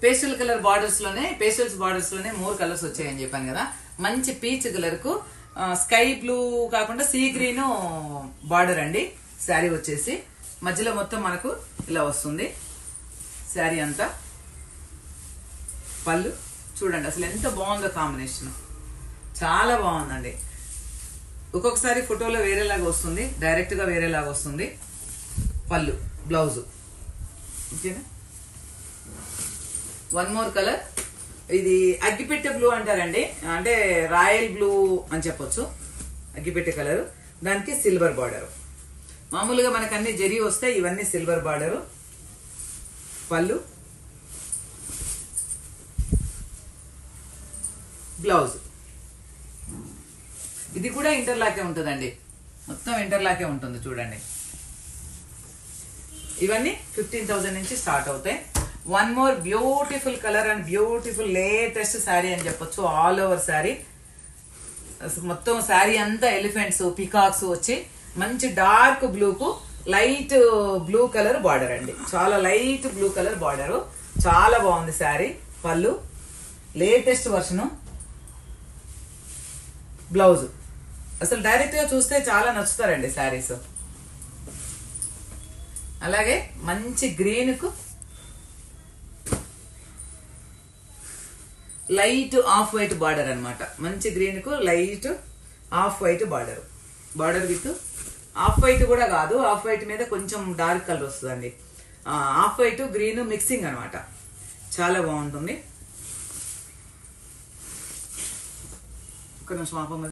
Pastel colour borders లోనే pastels borders లోనే 3 colours వచ్చాయని చెప్పాను కదా. మంచి పీచ్ కలర్ కు స్కై బ్లూ కాకుండా సీ గ్రీన్ బార్డర్ అండి. శారీ వచ్చేసి మధ్యలో మొత్తం మనకు ఇలా వస్తుంది శారీ అంతా. పళ్ళు చూడండి అసలు ఎంత బాగుందో కాంబినేషన్, చాలా బాగుందండి. ఒక్కొక్కసారి ఫోటోలో వేరేలాగా వస్తుంది, డైరెక్ట్ గా వేరేలాగా వస్తుంది. పళ్ళు బ్లౌజ్ ఓకేనా. వన్ మోర్ కలర్, ఇది అగ్గిపెట్టె బ్లూ అంటారండి, అంటే రాయల్ బ్లూ అని చెప్పొచ్చు. అగ్గిపెట్టె కలర్, దానికి సిల్వర్ బార్డర్. మామూలుగా మనకు అన్ని జరీ వస్తాయి, ఇవన్నీ సిల్వర్ బార్డర్. పళ్ళు బ్లౌజ్. ఇది కూడా ఇంటర్లాకే ఉంటుందండి, మొత్తం ఇంటర్లాకే ఉంటుంది చూడండి. ఇవన్నీ 15,000 నుంచి స్టార్ట్ అవుతాయి. One more beautiful colour and beautiful latest sari అని చెప్పొచ్చు. ఆల్ ఓవర్ శారీ, మొత్తం శారీ అంతా ఎలిఫెంట్స్ పికాక్స్ వచ్చి మంచి డార్క్ బ్లూకు లైట్ బ్లూ కలర్ బార్డర్ అండి. చాలా లైట్ బ్లూ కలర్ బార్డర్, చాలా బాగుంది శారీ. పళ్ళు లేటెస్ట్ వర్షను. బ్లౌజ్ అసలు డైరెక్ట్ గా చూస్తే చాలా నచ్చుతారండి శారీస్. అలాగే మంచి గ్రీన్ కు లైట్ ఆఫ్ వైట్ బార్డర్ అన్నమాట. మంచి గ్రీన్ కు light off white border. Border with off white కూడా కాదు, ఆఫ్ వైట్ మీద కొంచెం డార్క్ కలర్ వస్తుందండి. ఆఫ్ వైట్ గ్రీన్ మిక్సింగ్ అన్నమాట, చాలా బాగుంటుంది. ఒక నిమిషం ఆప.